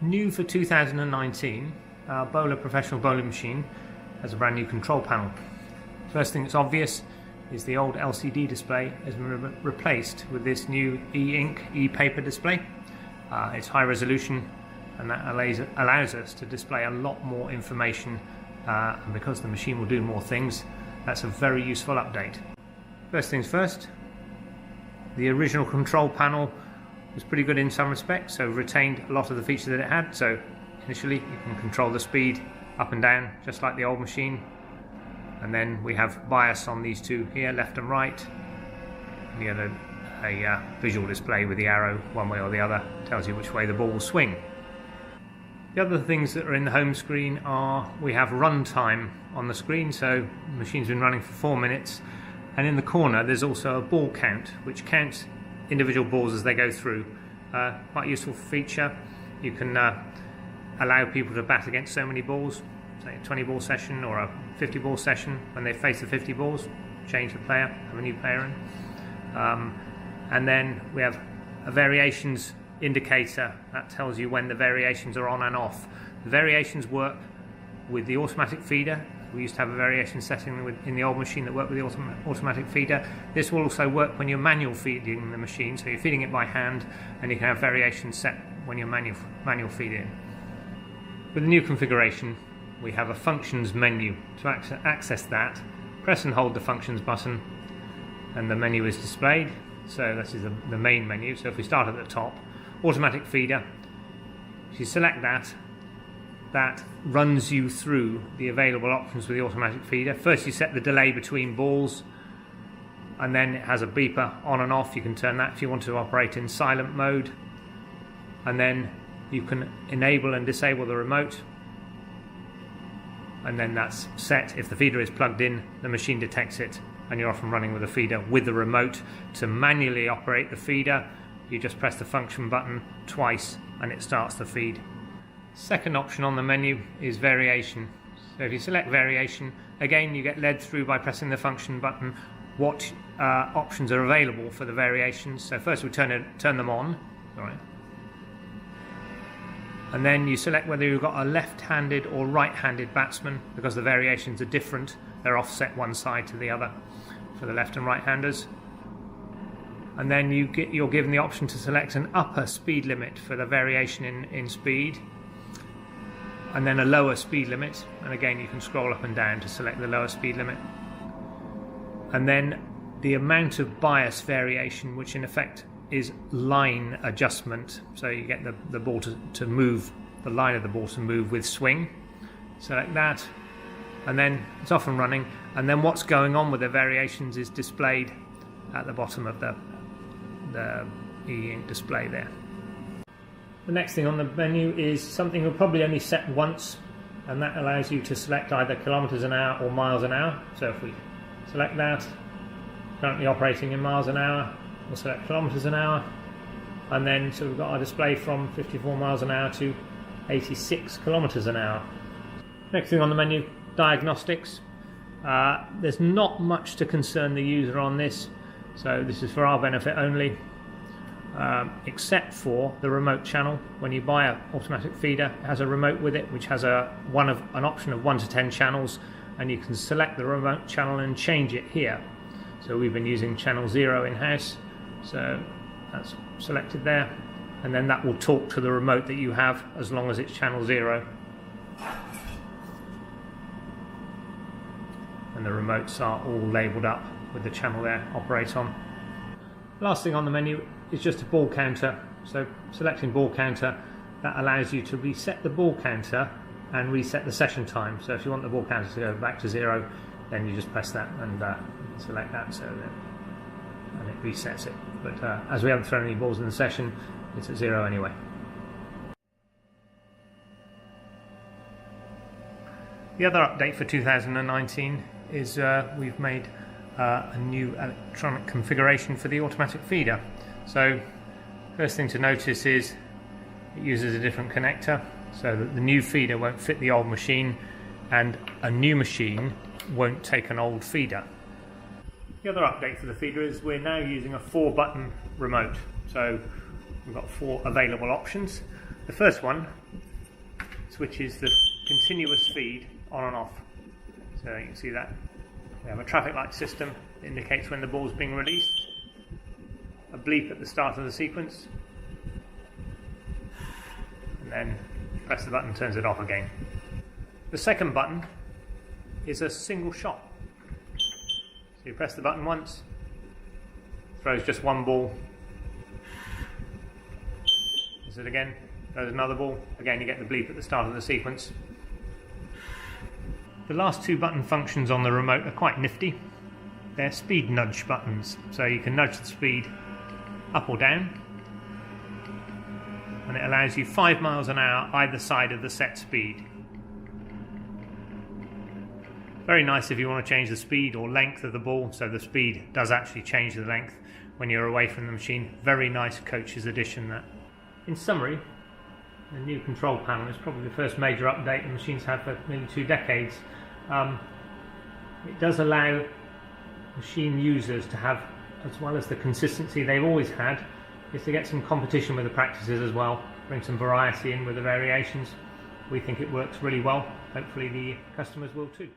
New for 2019, our Bowler Professional Bowling Machine has a brand new control panel. First thing that's obvious is the old LCD display has been replaced with this new e-ink, e-paper display. It's high resolution, and that allows us to display a lot more information, and because the machine will do more things, that's a very useful update. First things first, the original control panel was pretty good in some respects, so retained a lot of the features that it had. So initially you can control the speed up and down just like the old machine, and then we have bias on these two here, left and right. We have a visual display with the arrow one way or the other, tells you which way the ball will swing. The other things that are in the home screen are we have run time on the screen, so the machine's been running for 4 minutes, and in the corner there's also a ball count which counts individual balls as they go through. Quite a useful feature. You can allow people to bat against so many balls, say a 20 ball session or a 50 ball session. When they face the 50 balls, change the player, have a new player in. And then we have a variations indicator that tells you when the variations are on and off. The variations work with the automatic feeder. We used to have a variation setting in the old machine that worked with the automatic feeder. This will also work when you're manual feeding the machine, so you're feeding it by hand, and you can have variations set when you're manual feeding. With the new configuration, we have a functions menu. To access that, press and hold the functions button, and the menu is displayed. So this is the main menu. So if we start at the top, automatic feeder, if you select that, that runs you through the available options with the automatic feeder. First you set the delay between balls, and then it has a beeper on and off. You can turn that if you want to operate in silent mode, and then you can enable and disable the remote, and then that's set. If the feeder is plugged in, the machine detects it, and you're off and running with a feeder. With the remote, to manually operate the feeder, you just press the function button twice and it starts the feed. Second option on the menu is variation. So if you select variation, again you get led through by pressing the function button what options are available for the variations. So first we turn them on, and then you select whether you've got a left-handed or right-handed batsman, because the variations are different. They're offset one side to the other for the left and right-handers. And then you're given the option to select an upper speed limit for the variation in speed, and then a lower speed limit, and again you can scroll up and down to select the lower speed limit. And then the amount of bias variation, which in effect is line adjustment, so you get the ball to move, the line of the ball to move with swing. Select that, and then it's off and running, and then what's going on with the variations is displayed at the bottom of the e-ink display there. The next thing on the menu is something we'll probably only set once, and that allows you to select either kilometers an hour or miles an hour. So if we select that, currently operating in miles an hour, we'll select kilometers an hour, and then so we've got our display from 54 miles an hour to 86 kilometers an hour. Next thing on the menu, diagnostics. There's not much to concern the user on this, so this is for our benefit only. Except for the remote channel. When you buy an automatic feeder, it has a remote with it which has an option of 1 to 10 channels, and you can select the remote channel and change it here. So we've been using channel 0 in house, so that's selected there, and then that will talk to the remote that you have as long as it's channel 0, and the remotes are all labelled up with the channel there operate on. Last thing on the menu is just a ball counter. So selecting ball counter, that allows you to reset the ball counter and reset the session time. So if you want the ball counter to go back to 0, then you just press that and select that, so and it resets it. But as we haven't thrown any balls in the session, it's at 0 anyway. The other update for 2019 is we've made a new electronic configuration for the automatic feeder. So first thing to notice is it uses a different connector, so that the new feeder won't fit the old machine, and a new machine won't take an old feeder. The other update for the feeder is we're now using a 4-button remote. So we've got 4 available options. The first one switches the continuous feed on and off. So you can see that we have a traffic light system that indicates when the ball is being released, a bleep at the start of the sequence, and then press the button, turns it off again. The second button is a single shot. So you press the button once, throws just one ball. Press it again, throws another ball. Again, you get the bleep at the start of the sequence. The last two button functions on the remote are quite nifty. They're speed nudge buttons, so you can nudge the speed up or down, and it allows you 5 miles an hour either side of the set speed. Very nice if you want to change the speed or length of the ball, so the speed does actually change the length when you're away from the machine. Very nice coach's addition, that. In summary, the new control panel is probably the first major update the machines had for nearly 2 decades. It does allow machine users to have, as well as the consistency they've always had, is to get some competition with the practices as well, bring some variety in with the variations. We think it works really well. Hopefully the customers will too.